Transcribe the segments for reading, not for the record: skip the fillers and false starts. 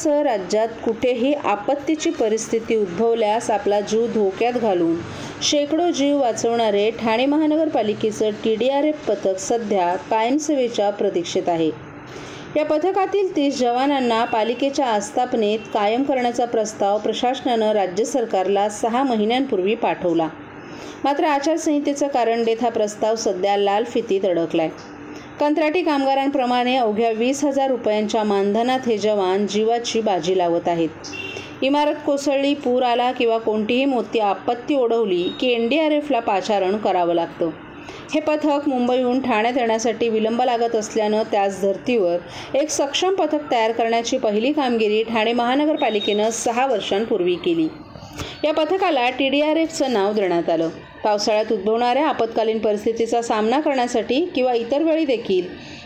विदर्भासह राज्यात कुठेही आपत्तीची परिस्थिती उद्भवल्यास आपला जीव धोक्यात घालून शेकडो जीव वाचवणारे ठाणे महानगरपालिकेचं TDRF पथक सध्या कायमसेवेच्या प्रतीक्षेत आहे. या पथकातील 30 जवानांना पालिकेच्या आस्थापनेत कायम करण्याचा प्रस्ताव प्रशासनानं राज्य सरकारला 6 महिन्यांपूर्वी पाठवला. मात्र आचारसंहितेचं कारण देत हा प्रस्ताव सध्या लाल फितीत अडकलाय. कंत्राटी कामगारांप्रमाणे अवघ्या 20,000 रुपयांच्या मानधनात हे जवान जीवाची बाजी लावत आहेत. इमारत कोसळली, पूर आला किंवा कोणतीही मोठी आपत्ती ओढवली की NDRFला पाचारण करावं लागतं. हे पथक मुंबईहून ठाण्यात येण्यासाठी विलंब लागत असल्यानं त्याच धर्तीवर एक सक्षम पथक तयार करण्याची पहिली कामगिरी ठाणे महानगरपालिकेनं 6 वर्षांपूर्वी केली. या पथकाला TDRFचं नाव देण्यात आलं. पावसाळ्यात उद्भवणाऱ्या आपत्कालीन परिस्थितीचा सामना करण्यासाठी किंवा इतर वेळी देखील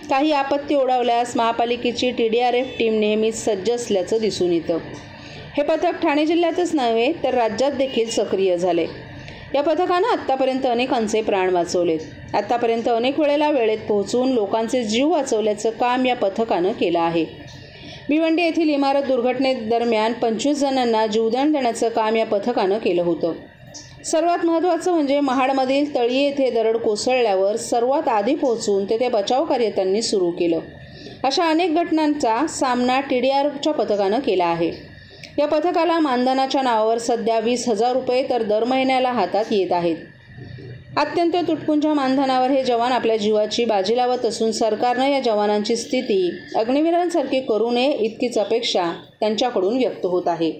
काही आपत्ती ओढवल्यास महापालिकेची TDRF टीम नेहमीच सज्ज असल्याचं दिसून येतं. हे पथक ठाणे जिल्ह्यातच नव्हे तर राज्यात देखील सक्रिय झाले. या पथकानं आत्तापर्यंत अनेकांचे प्राण वाचवलेत. आत्तापर्यंत अनेक वेळेला वेळेत पोहोचून लोकांचे जीव वाचवल्याचं काम या पथकानं केलं आहे. भिवंडी येथील इमारत दुर्घटनेदरम्यान 25 जणांना जीवदान देण्याचं काम या पथकानं केलं होतं. सर्वात महत्त्वाचं म्हणजे महाडमधील तळी येथे दरड कोसळल्यावर सर्वात आधी पोहोचून तेथे बचाव कार्य त्यांनी सुरू केलं. अशा अनेक घटनांचा सामना TDRFच्या पथकानं केला आहे. या पथकाला मानधनाच्या नावावर सध्या 20,000 रुपये तर दर महिन्याला हातात येत आहेत. अत्यंत तुटपुंज्या मानधनावर हे जवान आपल्या जीवाची बाजी लावत असून सरकारनं या जवानांची स्थिती अग्निवीरांसारखी करू नये इतकीच अपेक्षा त्यांच्याकडून व्यक्त होत आहे.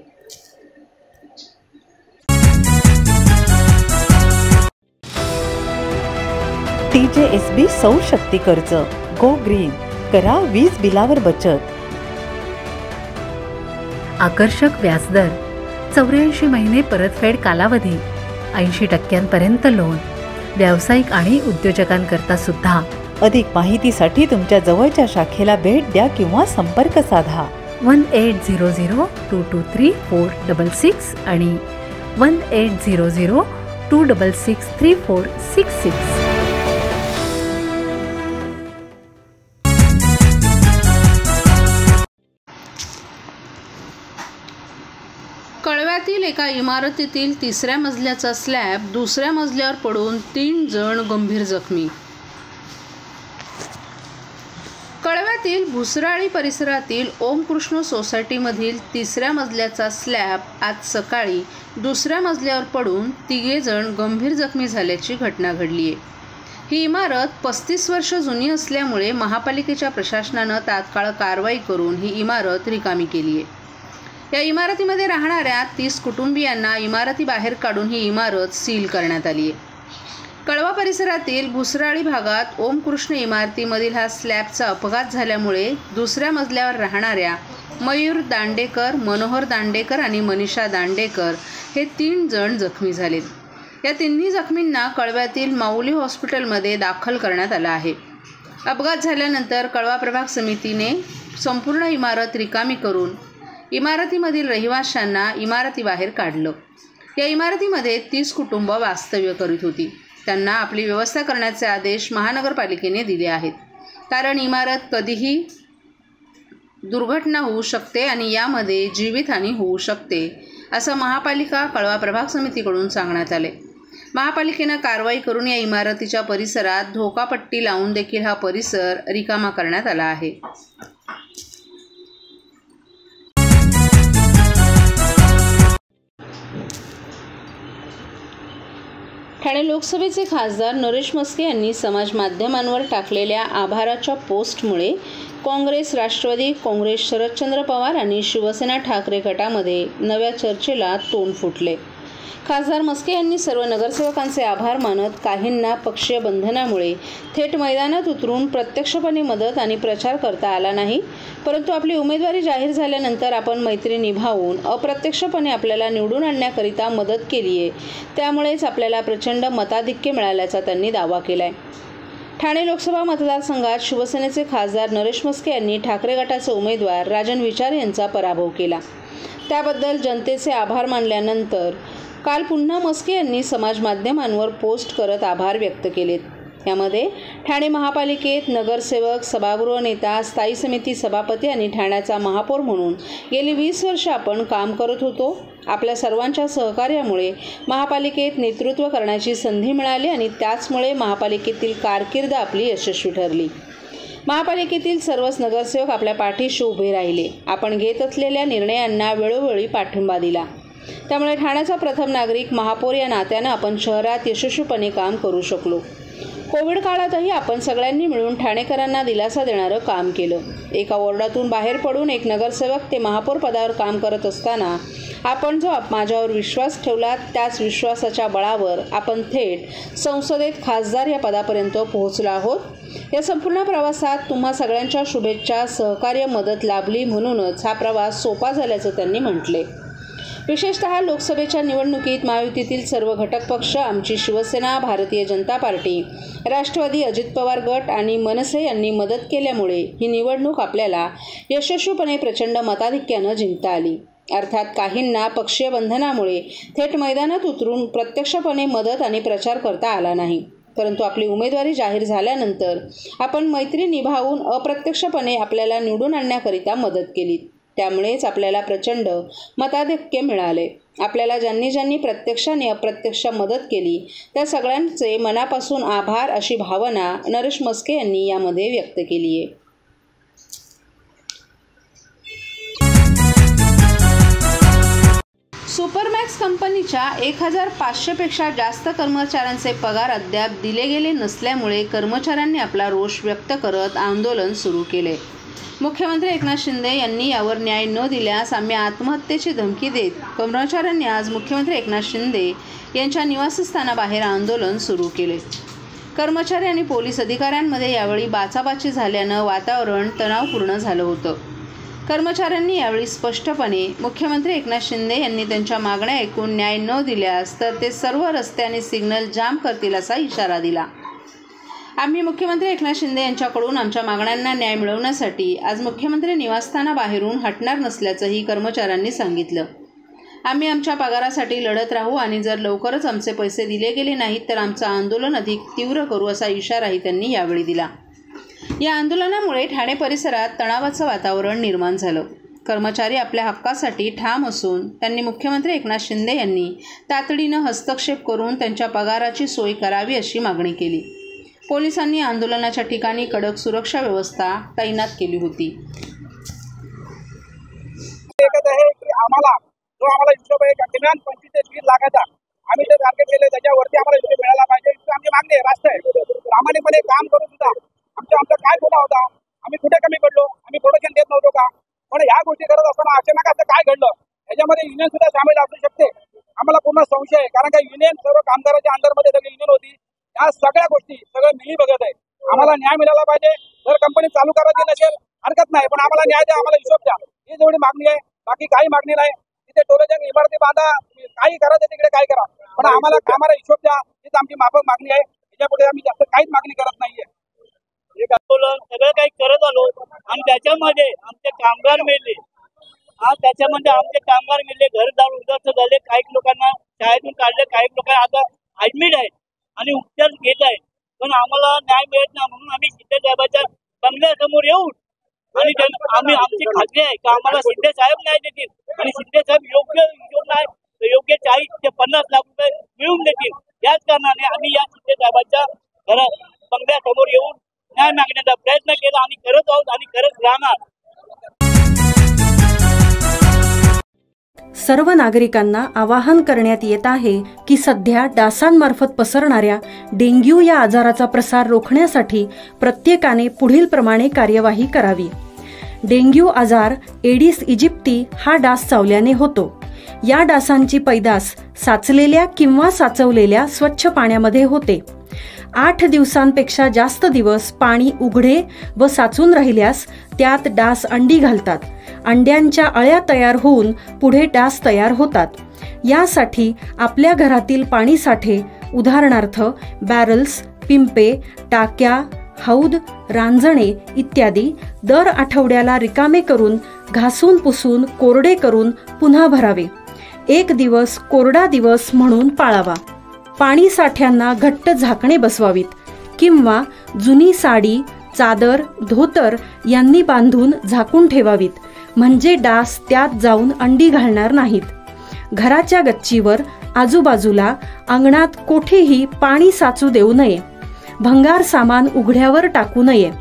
TJSB सौर शक्ती कर्ज. Go green. करा वीज बिलावर बचत. आकर्षक व्याजदर, 84 महिने परतफेड कालावधी, 80% लोन. व्यावसायिक आणि उद्योजकांकरता सुद्धा. अधिक माहितीसाठी तुमच्या जवळच्या शाखेला भेट द्या किंवा संपर्क साधा. 1800-223-466 आणि 1800-266-3466. कळव्यातील एका इमारतीतील 3ऱ्या मजल्याचा स्लॅब 2ऱ्या मजल्यावर पडून 3 जण गंभीर जखमी. कळव्यातील भुसराळी परिसरातील ओमकृष्ण सोसायटीमधील 3ऱ्या मजल्याचा स्लॅब आज सकाळी 2ऱ्या मजल्यावर पडून 3 जण गंभीर जखमी झाल्याची घटना घडली आहे. ही इमारत 35 वर्ष जुनी असल्यामुळे महापालिकेच्या प्रशासनानं तात्काळ कारवाई करून ही इमारत रिकामी केली आहे. या इमारतीमध्ये राहणाऱ्या 30 कुटुंबियांना इमारतीबाहेर काढून ही इमारत सील करण्यात आली आहे. कळवा परिसरातील भुसराळी भागात ओमकृष्ण इमारतीमधील हा स्लॅबचा अपघात झाल्यामुळे 2ऱ्या मजल्यावर राहणाऱ्या मयूर दांडेकर, मनोहर दांडेकर आणि मनीषा दांडेकर हे 3 जण जखमी झालेत. या तिन्ही जखमींना कळव्यातील माऊली हॉस्पिटलमध्ये दाखल करण्यात आलं आहे. अपघात झाल्यानंतर कळवा प्रभाग समितीने संपूर्ण इमारत रिकामी करून इमारतीमधील रहिवाशांना इमारतीबाहेर काढलं. या इमारतीमध्ये 30 कुटुंब वास्तव्य करीत होती. त्यांना आपली व्यवस्था करण्याचे आदेश महानगरपालिकेने दिले आहेत. कारण इमारत कधीही दुर्घटना होऊ शकते आणि यामध्ये जीवितहानी होऊ शकते असं महापालिका कळवा प्रभाग समितीकडून सांगण्यात आले. महापालिकेनं कारवाई करून या इमारतीच्या परिसरात धोकापट्टी लावून देखील हा परिसर रिकामा करण्यात आला आहे. ठाणे लोकसभेचे खासदार नरेश म्हस्के यांनी समाज माध्यमांवर टाकलेल्या आभाराच्या पोस्टमुळे काँग्रेस, राष्ट्रवादी काँग्रेस, शरदचंद्र पवार आणि शिवसेना ठाकरे गटामध्ये नव्या चर्चेला तोंड फुटले. खासदार म्हस्के यांनी सर्व नगरसेवकांचे आभार मानत काहींना पक्षीय बंधनामुळे थेट मैदानात उतरून प्रत्यक्षपणे मदत आणि प्रचार करता आला नाही, परंतु आपली उमेदवारी जाहीर झाल्यानंतर आपण मैत्री निभावून अप्रत्यक्षपणे आपल्याला निवडून आणण्याकरिता मदत केली आहे, त्यामुळेच आपल्याला प्रचंड मताधिक्य मिळाल्याचा त्यांनी दावा केला आहे. ठाणे लोकसभा मतदारसंघात शिवसेनेचे खासदार नरेश म्हस्के यांनी ठाकरे गटाचे उमेदवार राजन विचारे यांचा पराभव केला. त्याबद्दल जनतेचे आभार मानल्यानंतर काल पुन्हा म्हस्के यांनी समाज माध्यमांवर पोस्ट करत आभार व्यक्त केलेत. यामध्ये ठाणे महापालिकेत नगरसेवक, सभागृह नेता, स्थायी समिती सभापती आणि ठाण्याचा महापौर म्हणून गेली 20 वर्ष आपण काम करत होतो. आपल्या सर्वांच्या सहकार्यामुळे महापालिकेत नेतृत्व करण्याची संधी मिळाली आणि त्याचमुळे महापालिकेतील कारकीर्द आपली यशस्वी ठरली. महापालिकेतील सर्वच नगरसेवक आपल्या पाठीशी उभे राहिले. आपण घेत असलेल्या निर्णयांना वेळोवेळी पाठिंबा दिला. त्यामुळे ठाण्याचा प्रथम नागरिक महापौर या नात्यानं आपण शहरात यशस्वीपणे काम करू शकलो. कोविड काळातही आपण सगळ्यांनी मिळून ठाणेकरांना दिलासा देणारं काम केलं. एका वॉर्डातून बाहेर पडून एक नगरसेवक ते महापौर पदावर काम करत असताना आपण जो माझ्यावर विश्वास ठेवला, त्याच विश्वासाच्या बळावर आपण थेट संसदेत खासदार या पदापर्यंत पोहोचलो आहोत. या संपूर्ण प्रवासात तुम्हा सगळ्यांच्या शुभेच्छा, सहकार्य, मदत लाभली म्हणूनच हा प्रवास सोपा झाल्याचं त्यांनी म्हटले. विशेषतः लोकसभेच्या निवडणुकीत महायुतीतील सर्व घटक पक्ष, आमची शिवसेना, भारतीय जनता पार्टी, राष्ट्रवादी, अजित पवार गट आणि मनसे यांनी मदत केल्यामुळे ही निवडणूक आपल्याला यशस्वीपणे प्रचंड मताधिक्यानं जिंकता आली. अर्थात काहींना पक्षीय बंधनामुळे थेट मैदानात उतरून प्रत्यक्षपणे मदत आणि प्रचार करता आला नाही. परंतु आपली उमेदवारी जाहीर झाल्यानंतर आपण मैत्री निभावून अप्रत्यक्षपणे आपल्याला निवडून आणण्याकरिता मदत केली. त्यामुळेच आपल्याला प्रचंड मताधिक्य मिळाले. आपल्याला ज्यांनी ज्यांनी प्रत्यक्ष आणि अप्रत्यक्ष मदत केली त्या सगळ्यांचे मनापासून आभार अशी भावना नरेश मस्के यांनी यामध्ये व्यक्त केली आहे. सुपरमॅक्स कंपनीच्या 1500 पेक्षा जास्त कर्मचाऱ्यांचे पगार अद्याप दिले गेले नसल्यामुळे कर्मचाऱ्यांनी आपला रोष व्यक्त करत आंदोलन सुरू केले. मुख्यमंत्री एकनाथ शिंदे यांनी यावर न्याय न दिल्यास आम्ही आत्महत्येची धमकी देत कर्मचाऱ्यांनी आज मुख्यमंत्री एकनाथ शिंदे यांच्या निवासस्थानाबाहेर आंदोलन सुरू केले. कर्मचारी आणि पोलीस अधिकाऱ्यांमध्ये यावेळी बाचाबाची झाल्यानं वातावरण तणावपूर्ण झालं होतं. कर्मचाऱ्यांनी यावेळी स्पष्टपणे मुख्यमंत्री एकनाथ शिंदे यांनी त्यांच्या मागण्या ऐकून न्याय न दिल्यास तर ते सर्व रस्ते आणि सिग्नल जाम करतील असा इशारा दिला. आम्ही मुख्यमंत्री एकनाथ शिंदे यांच्याकडून आमच्या मागण्यांना न्याय मिळवण्यासाठी आज मुख्यमंत्री निवासस्थानाबाहेरून हटणार नसल्याचंही कर्मचाऱ्यांनी सांगितलं. आम्ही आमच्या पगारासाठी लढत राहू आणि जर लवकरच आमचे पैसे दिले गेले नाहीत तर आमचं आंदोलन अधिक तीव्र करू असा इशाराही त्यांनी यावेळी दिला. या आंदोलनामुळे ठाणे परिसरात तणावाचं वातावरण निर्माण झालं. कर्मचारी आपल्या हक्कासाठी ठाम असून त्यांनी मुख्यमंत्री एकनाथ शिंदे यांनी तातडीनं हस्तक्षेप करून त्यांच्या पगाराची सोय करावी अशी मागणी केली. पोलिसांनी आंदोलनाच्या ठिकाणी कडक सुरक्षा व्यवस्था तैनात केली होती. आम्हाला हिशोब आहे किमान 25 लाखाचा आम्ही जे टार्गेट केले त्याच्यावरती आम्हाला हिशोब मिळाला पाहिजे. आमची मागणी आहे. राष्ट्र आहे, प्रामाणिकपणे काम करून सुद्धा आमचा काय गुन्हा होता, आम्ही कुठे कमी पडलो, आम्ही प्रोडक्शन देत नव्हतो का? पण ह्या गोष्टी करत असताना अचानक असं काय घडलं याच्यामध्ये युनियन सुद्धा सामील असू शकते. आम्हाला पूर्ण संशय आहे, कारण का युनियन सर्व कामगारांच्या अंडरमध्ये सगळी युनियन होती. या सगळ्या गोष्टी सगळं मिली बघत आहे. आम्हाला न्याय मिळाला पाहिजे. जर कंपनी चालू करायची नसेल हरकत नाही, पण आम्हाला न्याय द्या, आम्हाला हिशोब द्या, ही जेवढी मागणी आहे. बाकी काही मागणी नाही. तिथे टोलेजंग इमारती बांधा, काही करायचं तिकडे काय करा, पण आम्हाला कामाला हिशोब द्या, हीच आमची माफक मागणी आहे. त्याच्यापुढे आम्ही जास्त काहीच मागणी करत नाहीये. एक आंदोलन सगळं काही करत आलो आणि त्याच्यामध्ये आमचे कामगार मेले. त्याच्यामध्ये आमचे कामगार मेले, घरदार उद्ध्वस्त झाले, काही लोकांना शाळेतून काढले, काही लोकांना आता ऍडमिट आहेत आणि उपचार घेत आहेत. पण आम्हाला न्याय मिळत नाही म्हणून आम्ही शिंदे साहेबांच्या बंगल्यासमोर येऊन आणि आम्ही आमची खात्री आहे की आम्हाला शिंदे साहेब न्याय देतील आणि शिंदे साहेब योग्य हिशोब नाही तर योग्य 40 ते 50 लाख रुपये मिळवून देतील. याच कारणाने आम्ही या शिंदे साहेबांच्या बंगल्यासमोर येऊन न्याय मागण्याचा प्रयत्न केला आणि करत आहोत आणि करत राहणार. सर्व नागरिकांना आवाहन करण्यात येत आहे की सध्या डासांमार्फत पसरणाऱ्या डेंग्यू या आजाराचा प्रसार रोखण्यासाठी प्रत्येकाने पुढीलप्रमाणे कार्यवाही करावी. डेंग्यू आजार एडिस इजिप्ती हा डास चावल्याने होतो. या डासांची पैदास साचलेल्या किंवा साचवलेल्या स्वच्छ पाण्यामध्ये होते. 8 दिवसांपेक्षा जास्त दिवस पाणी उघडे व साचून राहिल्यास त्यात डास अंडी घालतात. अंड्यांच्या अळ्या तयार होऊन पुढे डास तयार होतात. यासाठी आपल्या घरातील पाणी साठे उदाहरणार्थ बॅरल्स, पिंपे, टाक्या, हौद, रांजणे इत्यादी दर आठवड्याला रिकामे करून घासून पुसून कोरडे करून पुन्हा भरावे. 1 दिवस कोरडा दिवस म्हणून पाळावा. पाणी साठ्यांना घट्ट झाकणे बसवावीत. किंवा जुनी साडी, चादर, धोतर यांनी बांधून झाकून ठेवावीत, म्हणजे डास त्यात जाऊन अंडी घालणार नाहीत. घराच्या गच्चीवर, आजूबाजूला, अंगणात कोठेही पाणी साचू देऊ नये. भंगार सामान उघड्यावर टाकू नये.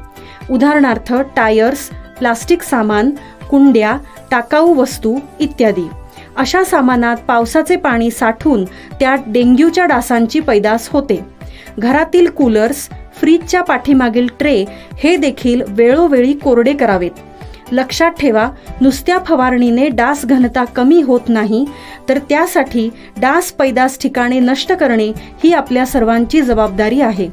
उदाहरणार्थ टायर्स, प्लास्टिक सामान, कुंड्या, टाकाऊ वस्तू इत्यादी. अशा सामानात पावसाचे पाणी साठून त्यात डेंग्यूच्या डासांची पैदास होते. घरातील कूलर्स, फ्रीजच्या पाठीमागील ट्रे हे देखील वेळोवेळी कोरडे करावेत. लक्षात ठेवा, नुसत्या फवारणीने डास घनता कमी होत नाही, तर त्यासाठी डास पैदास ठिकाणे नष्ट करणे ही आपल्या सर्वांची जबाबदारी आहे.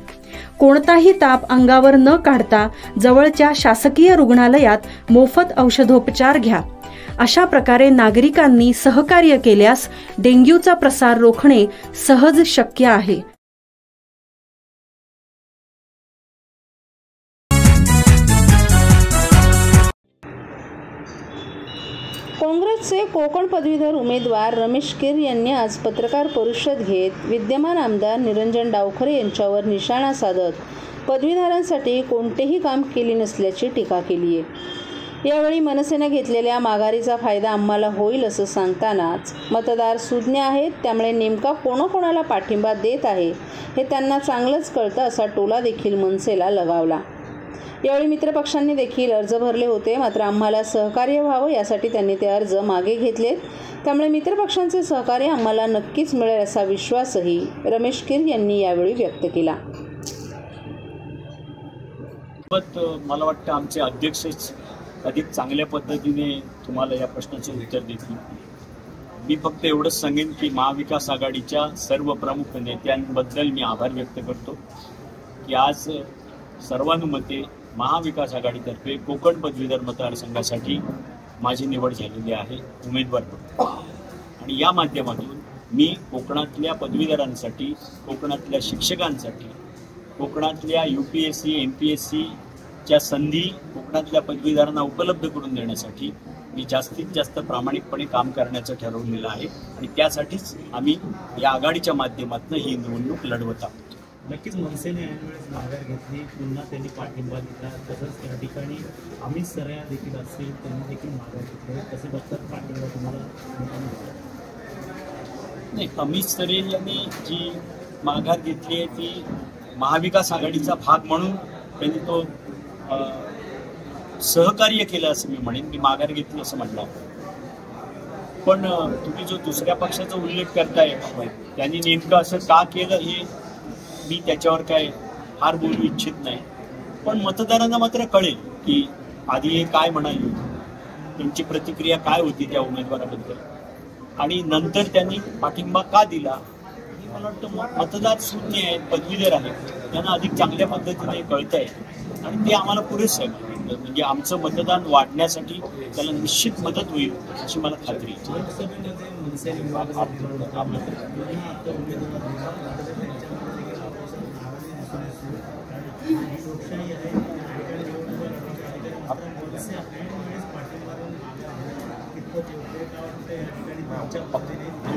कोणताही ताप अंगावर न काढता जवळच्या शासकीय रुग्णालयात मोफत औषधोपचार घ्या. अशा प्रकारे नागरिकांनी सहकार्य केल्यास डेंग्यूचा प्रसार रोखणे सहज शक्य आहे. काँग्रेसचे कोकण पदवीधर उमेदवार रमेश कीर यांनी आज पत्रकार परिषद घेत विद्यमान आमदार निरंजन डावखरे यांच्यावर निशाणा साधत पदवीधरांसाठी कोणतेही काम केले नसल्याची टीका केली आहे. यावेळी मनसेने घेतलेल्या माघारीचा फायदा आम्हाला होईल असं सांगतानाच मतदार सुज्ञ आहेत, त्यामुळे नेमका कोणाकोणाला पाठिंबा देत आहे हे त्यांना चांगलंच कळतं असा टोला देखील मनसेला लगावला. यावेळी मित्रपक्षांनी देखील अर्ज भरले होते, मात्र आम्हाला सहकार्य व्हावं यासाठी त्यांनी ते अर्ज मागे घेतलेत. त्यामुळे मित्रपक्षांचे सहकार्य आम्हाला नक्कीच मिळेल असा विश्वासही रमेश कीर यांनी यावेळी व्यक्त केला. मला वाटतं आमचे अध्यक्षच अधिक चांगल्या पद्धतीने तुम्हाला या प्रश्नाचे उत्तर देतील. मी फक्त एवढंच सांगेन की महाविकास आघाडीच्या सर्व प्रमुख नेत्यांबद्दल मी आभार व्यक्त करतो की आज सर्वानुमते महाविकास आघाडीतर्फे कोकण पदवीधर मतदारसंघासाठी माझी निवड झालेली आहे उमेदवार म्हणून. आणि या माध्यमातून मी कोकणातल्या पदवीधरांसाठी, कोकणातल्या शिक्षकांसाठी, कोकणातल्या UPSC MPSCच्या संधी कोकणातल्या पदवीधरांना उपलब्ध करून देण्यासाठी मी जास्तीत जास्त प्रामाणिकपणे काम करण्याचं ठरवलेलं आहे. आणि त्यासाठीच आम्ही या आघाडीच्या माध्यमातून ही निवडणूक लढवत आहोत. नक्कीच मनसेने ऐनवेळेस माघार घेतली, पुन्हा त्यांनी पाठिंबा दिला. तसंच त्या ठिकाणी अमित सरया देखील असतील, त्यांनी देखील माघार घेतली. कसे बघतात पाठिंबा तुम्हाला? नाही, अमित सरे यांनी जी माघार घेतली आहे ती महाविकास आघाडीचा भाग म्हणून त्यांनी तो सहकार्य केलं असं मी म्हणेन. मी माघार घेतली असं म्हटलं. पण तुम्ही जो दुसऱ्या पक्षाचा उल्लेख करताय त्यांनी नेमकं असं का केलं हे मी त्याच्यावर काय फार बोलू इच्छित नाही. पण मतदारांना मात्र कळेल की आधी हे काय म्हणाले, त्यांची प्रतिक्रिया काय होती त्या उमेदवाराबद्दल, आणि नंतर त्यांनी पाठिंबा का दिला. मला वाटतं मतदार शून्य आहेत, पदवीधर आहेत, त्यांना अधिक चांगल्या पद्धतीने कळत आहे आणि ते आम्हाला पुरेसं आहे. म्हणजे आमचं मतदान वाढण्यासाठी त्याला निश्चित मदत होईल अशी मला खात्री आहे.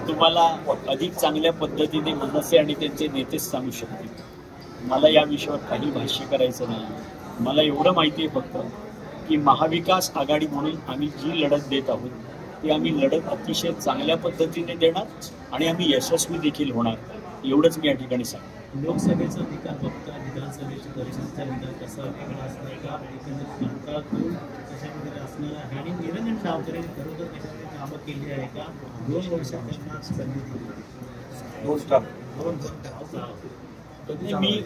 तुम्हाला अधिक चांगल्या पद्धतीने मनसे आणि त्यांचे नेतेच सांगू शकतील. मला या विषयावर काही भाष्य करायचं नाही. मला एवढं माहिती आहे फक्त की महाविकास आघाडी म्हणून आम्ही जी लढत देत आहोत ती आम्ही लढत अतिशय चांगल्या पद्धतीने देणार आणि आम्ही यशस्वी देखील होणार, एवढंच मी या ठिकाणी सांगतो. लोकसभेचा निकाल बघता विधानसभेची परिषदेचा निकाल कसा वेगळा असणार का, एकंदरीत कशामध्ये असणार आहे, आणि निरंजन डावखरे खरोखर त्याच्यामध्ये कामं केली आहे का? 2 वर्षात त्यांना संधी दिली.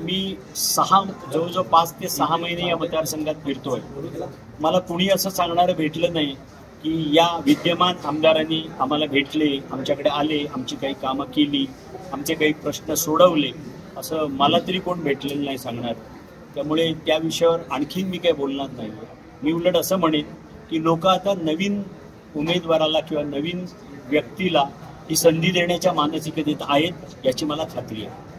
मी जवळजवळ 5 ते 6 महिने या मतदारसंघात फिरतोय. मला कुणी असं सांगणारं भेटलं नाही की या विद्यमान आमदारांनी आम्हाला भेटले, आमच्याकडे आले, आमची काही कामं केली, आमचे काही प्रश्न सोडवले, असं मला तरी कोण भेटलेलं नाही सांगणार. त्यामुळे त्या विषयावर आणखीन मी काही बोलणार नाही. मी उलट असं म्हणेन की लोक आता नवीन उमेदवाराला किंवा नवीन व्यक्तीला ही संधी देण्याच्या मानसिकतेत आहेत याची मला खात्री आहे.